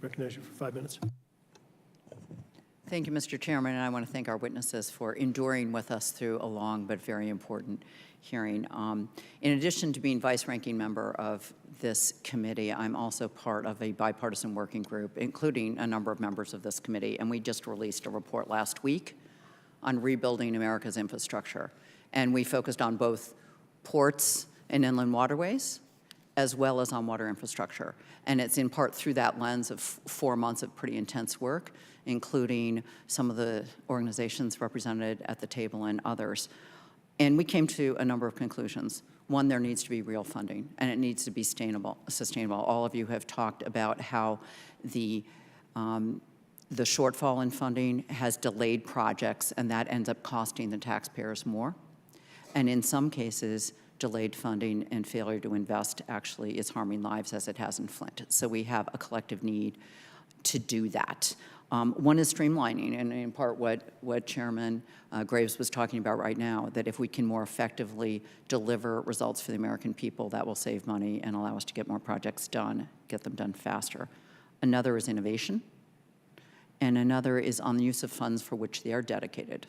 recognize you for 5 minutes. Thank you, Mr. Chairman, and I want to thank our witnesses for enduring with us through a long but very important hearing. In addition to being vice-ranking member of this committee, I'm also part of a bipartisan working group, including a number of members of this committee, and we just released a report last week on rebuilding America's infrastructure. And we focused on both ports and inland waterways, as well as on water infrastructure. And it's in part through that lens of 4 months of pretty intense work, including some of the organizations represented at the table and others. And we came to a number of conclusions. One, there needs to be real funding, and it needs to be sustainable. All of you have talked about how the shortfall in funding has delayed projects, and that ends up costing the taxpayers more. And in some cases, delayed funding and failure to invest actually is harming lives, as it has in Flint. So we have a collective need to do that. One is streamlining, and in part what Chairman Graves was talking about right now, that if we can more effectively deliver results for the American people, that will save money and allow us to get more projects done, get them done faster. Another is innovation, and another is on the use of funds for which they are dedicated.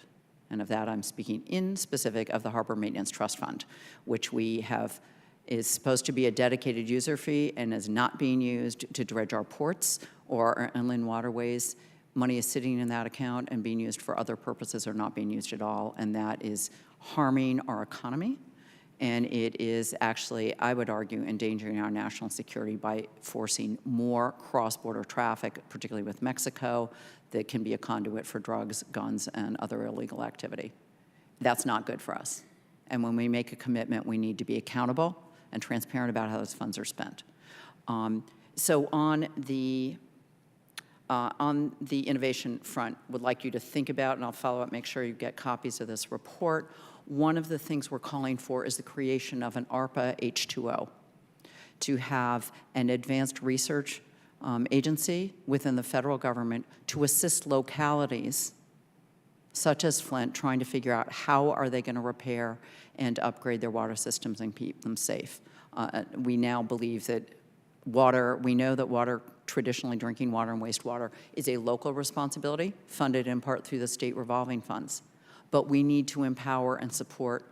And of that, I'm speaking in specific of the Harbor Maintenance Trust Fund, which we have is supposed to be a dedicated user fee and is not being used to dredge our ports or our inland waterways. Money is sitting in that account and being used for other purposes or not being used at all, and that is harming our economy. And it is actually, I would argue, endangering our national security by forcing more cross-border traffic, particularly with Mexico, that can be a conduit for drugs, guns, and other illegal activity. That's not good for us. And when we make a commitment, we need to be accountable and transparent about how those funds are spent. So on the innovation front, would like you to think about, and I'll follow up, make sure you get copies of this report. One of the things we're calling for is the creation of an ARPA H2O, to have an advanced research agency within the federal government to assist localities such as Flint trying to figure out how are they going to repair and upgrade their water systems and keep them safe. We now believe that we know that water, traditionally drinking water and wastewater, is a local responsibility, funded in part through the state revolving funds. But we need to empower and support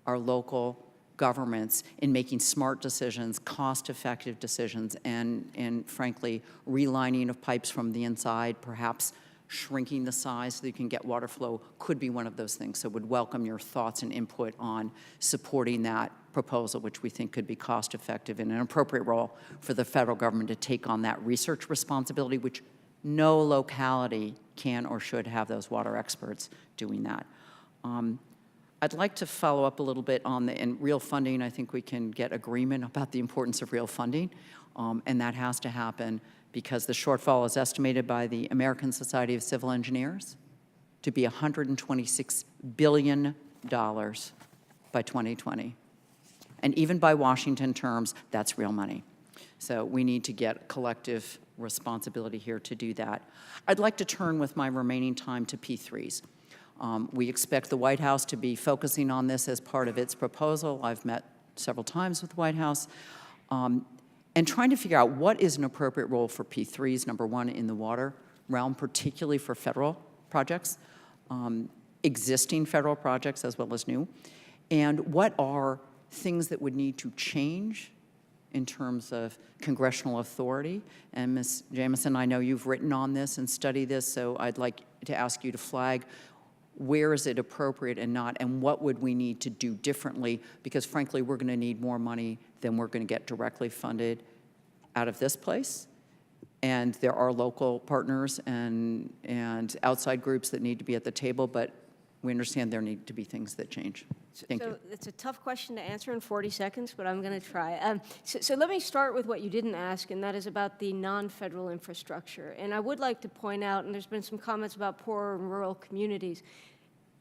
our local governments in making smart decisions, cost-effective decisions, and frankly, relining of pipes from the inside, perhaps shrinking the size so you can get water flow could be one of those things. So would welcome your thoughts and input on supporting that proposal, which we think could be cost-effective and an appropriate role for the federal government to take on that research responsibility, which no locality can or should have those water experts doing that. I'd like to follow up a little bit on and real funding. I think we can get agreement about the importance of real funding, and that has to happen because the shortfall is estimated by the American Society of Civil Engineers to be $126 billion by 2020. And even by Washington terms, that's real money. So we need to get collective responsibility here to do that. I'd like to turn with my remaining time to P3s. We expect the White House to be focusing on this as part of its proposal. I've met several times with the White House and trying to figure out what is an appropriate role for P3s, number one, in the water realm, particularly for federal projects, existing federal projects as well as new, and what are things that would need to change in terms of congressional authority. And Ms. Jamieson, I know you've written on this and studied this, so I'd like to ask you to flag where is it appropriate and not, and what would we need to do differently, because frankly, we're going to need more money than we're going to get directly funded out of this place. And there are local partners and outside groups that need to be at the table, but we understand there need to be things that change. Thank you. It's a tough question to answer in 40 seconds, but I'm going to try. So let me start with what you didn't ask, and that is about the non-federal infrastructure. And I would like to point out, and there's been some comments about poor and rural communities,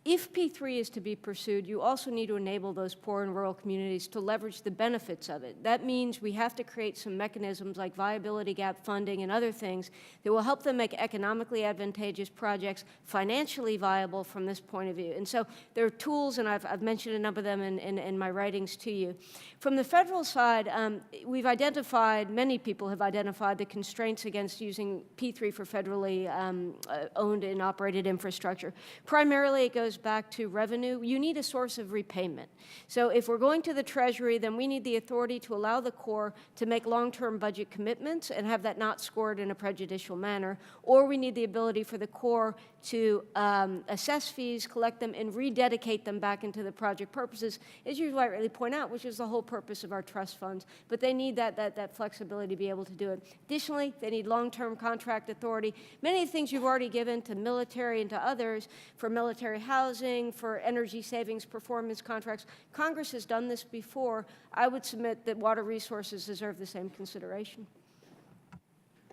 If P3 is to be pursued, you also need to enable those poor and rural communities to leverage the benefits of it. That means we have to create some mechanisms like viability gap funding and other things that will help them make economically advantageous projects financially viable from this point of view. And so there are tools, and I've mentioned a number of them in my writings to you. From the federal side, we've identified, many people have identified the constraints against using P3 for federally owned and operated infrastructure. Primarily, it goes back to revenue. You need a source of repayment. So if we're going to the Treasury, then we need the authority to allow the Corps to make long-term budget commitments and have that not scored in a prejudicial manner, or we need the ability for the Corps to assess fees, collect them, and rededicate them back into the project purposes, as you rightly point out, which is the whole purpose of our trust funds. But they need that flexibility to be able to do it. Additionally, they need long-term contract authority. Many of the things you've already given to military and to others for military housing, for energy savings performance contracts, Congress has done this before. I would submit that water resources deserve the same consideration.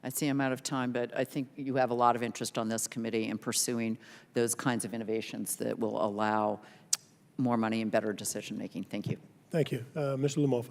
I see I'm out of time, but I think you have a lot of interest on this committee in pursuing those kinds of innovations that will allow more money and better decision-making. Thank you. Thank you. Mr. Lamofa.